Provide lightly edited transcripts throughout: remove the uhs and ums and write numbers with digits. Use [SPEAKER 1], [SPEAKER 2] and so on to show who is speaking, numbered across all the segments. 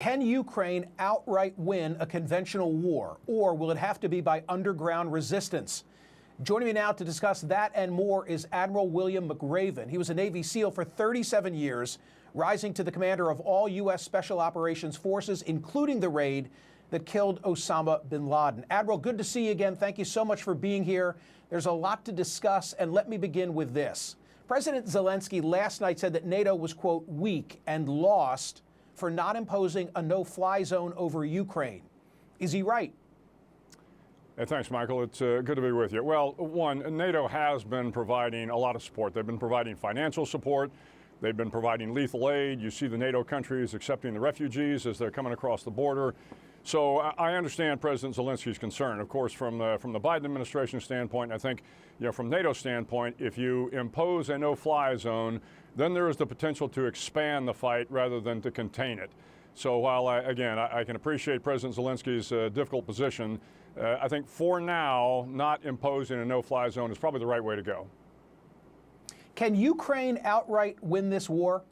[SPEAKER 1] Can Ukraine outright win a conventional war, or will it have to be by underground resistance? Joining me now to discuss that and more is Admiral William McRaven. He was a Navy SEAL for 37 years, rising to the commander of all U.S. Special Operations Forces, including the raid that killed Osama bin Laden. Admiral, good to see you again. Thank you so much for being here. There's a lot to discuss, and let me begin with this. President Zelensky last night said that NATO was, quote, weak and lost for not imposing a no-fly zone over Ukraine. Is he right?
[SPEAKER 2] Hey, thanks, Michael. It's good to be with you. Well, one, NATO has been providing a lot of support. They've been providing financial support. They've been providing lethal aid. You see the NATO countries accepting the refugees as they're coming across the border. So I understand President Zelensky's concern. Of course, from the Biden administration standpoint, I think, from NATO's standpoint, if you impose a no-fly zone, then there is the potential to expand the fight rather than to contain it. So while, I can appreciate President Zelensky's difficult position, I think for now, not imposing a no-fly zone is probably the right way to go.
[SPEAKER 1] Can Ukraine outright win this war?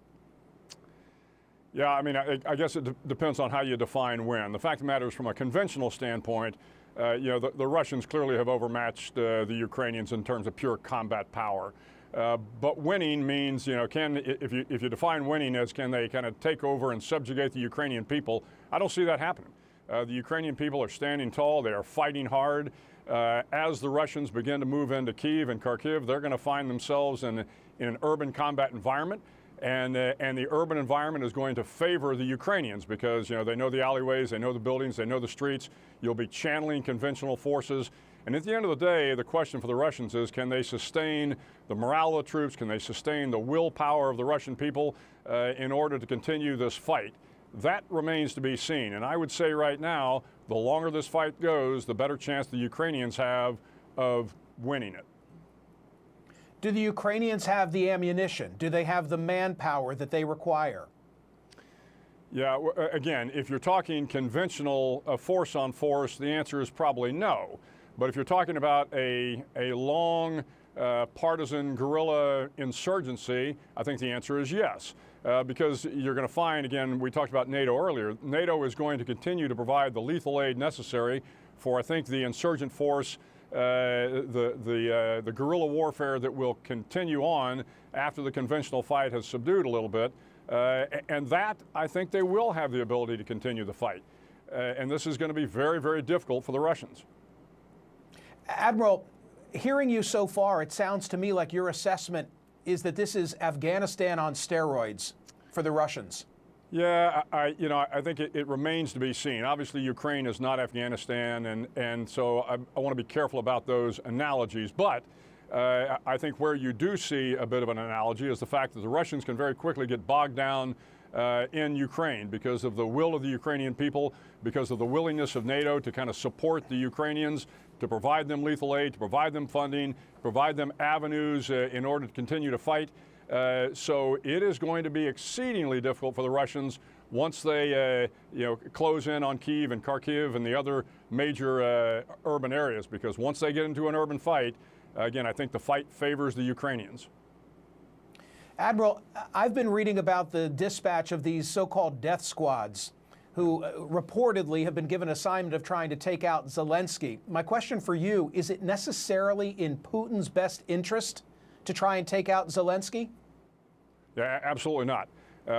[SPEAKER 2] Yeah, I mean, I guess it depends on how you define win. The fact of the matter is, from a conventional standpoint, the Russians clearly have overmatched the Ukrainians in terms of pure combat power. But winning means, if you define winning as can they kind of take over and subjugate the Ukrainian people, I don't see that happening. The Ukrainian people are standing tall. They are fighting hard. As the Russians begin to move into Kyiv and Kharkiv, they're going to find themselves in an urban combat environment. And the urban environment is going to favor the Ukrainians because, they know the alleyways, they know the buildings, they know the streets. You'll be channeling conventional forces. And at the end of the day, the question for the Russians is, can they sustain the morale of the troops? Can they sustain the willpower of the Russian people in order to continue this fight? That remains to be seen. And I would say right now, the longer this fight goes, the better chance the Ukrainians have of winning it.
[SPEAKER 1] Do the Ukrainians have the ammunition? Do they have the manpower that they require?
[SPEAKER 2] Yeah, again, if you're talking conventional force on force, the answer is probably no. But if you're talking about a long partisan guerrilla insurgency, I think the answer is yes. Because you're going to find, again, we talked about NATO earlier, NATO is going to continue to provide the lethal aid necessary for, I think, the insurgent force, the guerrilla warfare that will continue on after the conventional fight has subdued a little bit. And that, I think they will have the ability to continue the fight. And this is going to be very, very difficult for the Russians.
[SPEAKER 1] Admiral, hearing you so far, it sounds to me like your assessment is that this is Afghanistan on steroids for the Russians.
[SPEAKER 2] Yeah, I think it remains to be seen. Obviously, Ukraine is not Afghanistan, and so I want to be careful about those analogies. But I think where you do see a bit of an analogy is the fact that the Russians can very quickly get bogged down in Ukraine because of the will of the Ukrainian people, because of the willingness of NATO to kind of support the Ukrainians, to provide them lethal aid, to provide them funding, provide them avenues in order to continue to fight. So it is going to be exceedingly difficult for the Russians once they, close in on Kyiv and Kharkiv and the other major urban areas, because once they get into an urban fight, again, I think the fight favors the Ukrainians.
[SPEAKER 1] Admiral, I've been reading about the dispatch of these so-called death squads who reportedly have been given assignment of trying to take out Zelensky. My question for you, is it necessarily in Putin's best interest to try and take out Zelensky?
[SPEAKER 2] Yeah, absolutely not.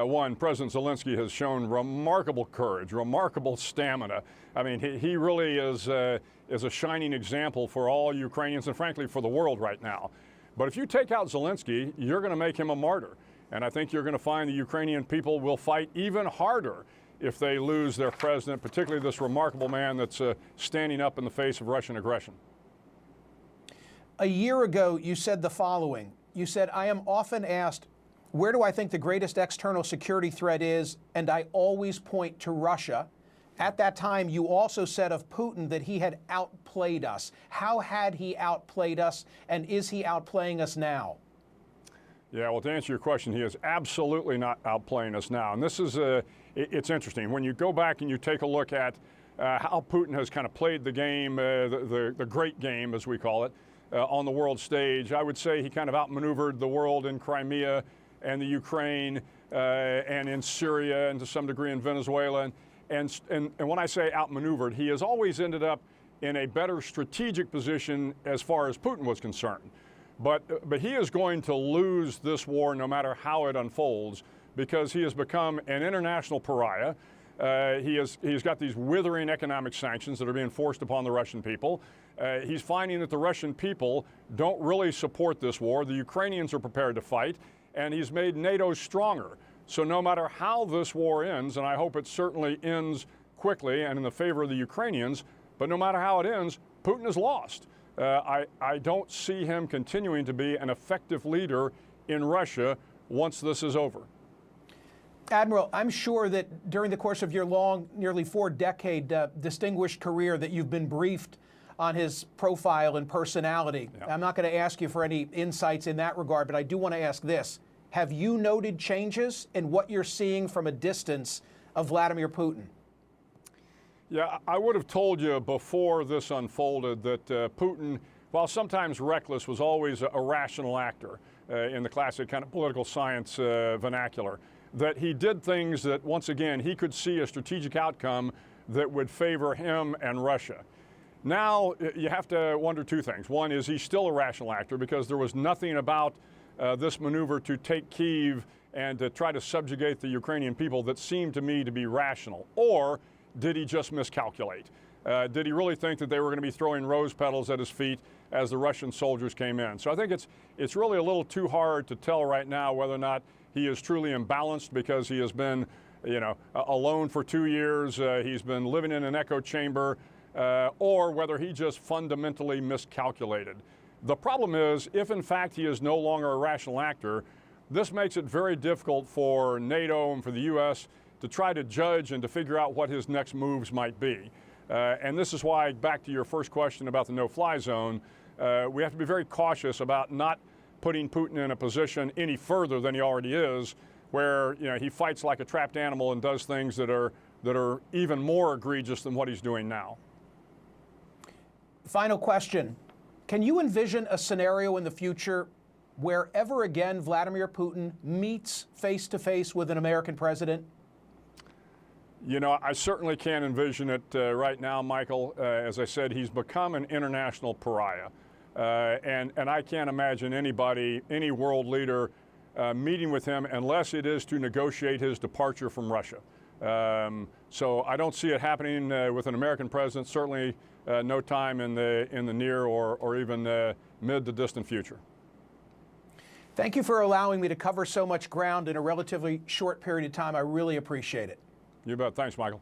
[SPEAKER 2] One, President Zelensky has shown remarkable courage, remarkable stamina. I mean, he really is a shining example for all Ukrainians and, frankly, for the world right now. But if you take out Zelensky, you're going to make him a martyr. And I think you're going to find the Ukrainian people will fight even harder if they lose their president, particularly this remarkable man that's standing up in the face of Russian aggression.
[SPEAKER 1] A year ago, you said the following. You said, I am often asked, where do I think the greatest external security threat is? And I always point to Russia. At that time, you also said of Putin that he had outplayed us. How had he outplayed us, and is he outplaying us now?
[SPEAKER 2] Yeah, well, to answer your question, he is absolutely not outplaying us now. And this is, it's interesting. When you go back and you take a look at how Putin has kind of played the game, the great game, as we call it, on the world stage, I would say he kind of outmaneuvered the world in Crimea and the Ukraine. and in Syria and to some degree in Venezuela. And when I say outmaneuvered, he has always ended up in a better strategic position as far as Putin was concerned. But he is going to lose this war no matter how it unfolds, because he has become an international pariah. He's got these withering economic sanctions that are being forced upon the Russian people. He's finding that the Russian people don't really support this war. The Ukrainians are prepared to fight, and he's made NATO stronger. So no matter how this war ends, and I hope it certainly ends quickly and in the favor of the Ukrainians, but no matter how it ends, Putin has lost. I don't see him continuing to be an effective leader in Russia once this is over.
[SPEAKER 1] Admiral, I'm sure that during the course of your long, nearly 4-decade distinguished career that you've been briefed on his profile and personality. Yeah. I'm not going to ask you for any insights in that regard, but I do want to ask this. Have you noted changes in what you're seeing from a distance of Vladimir Putin?
[SPEAKER 2] Yeah, I would have told you before this unfolded that Putin, while sometimes reckless, was always a rational actor in the classic kind of political science vernacular. That he did things that, once again, he could see a strategic outcome that would favor him and Russia. Now, you have to wonder two things. One, is he still a rational actor? Because there was nothing about this maneuver to take Kyiv and to try to subjugate the Ukrainian people that seemed to me to be rational. Or did he just miscalculate? Did he really think that they were going to be throwing rose petals at his feet as the Russian soldiers came in? So I think it's really a little too hard to tell right now whether or not he is truly imbalanced, because he has been, alone for 2 years. He's been living in an echo chamber, or whether he just fundamentally miscalculated. The problem is, if in fact he is no longer a rational actor, this makes it very difficult for NATO and for the U.S. to try to judge and to figure out what his next moves might be. And this is why, back to your first question about the no-fly zone, we have to be very cautious about not putting Putin in a position any further than he already is, where he fights like a trapped animal and does things that are even more egregious than what he's doing now.
[SPEAKER 1] Final question. Can you envision a scenario in the future where ever again Vladimir Putin meets face-to-face with an American president?
[SPEAKER 2] I certainly can't envision it right now, Michael. As I said, he's become an international pariah. And I can't imagine anybody, any world leader, meeting with him unless it is to negotiate his departure from Russia. So I don't see it happening with an American president, certainly no time in the near or even mid to distant future.
[SPEAKER 1] Thank you for allowing me to cover so much ground in a relatively short period of time. I really appreciate it.
[SPEAKER 2] You bet. Thanks, Michael.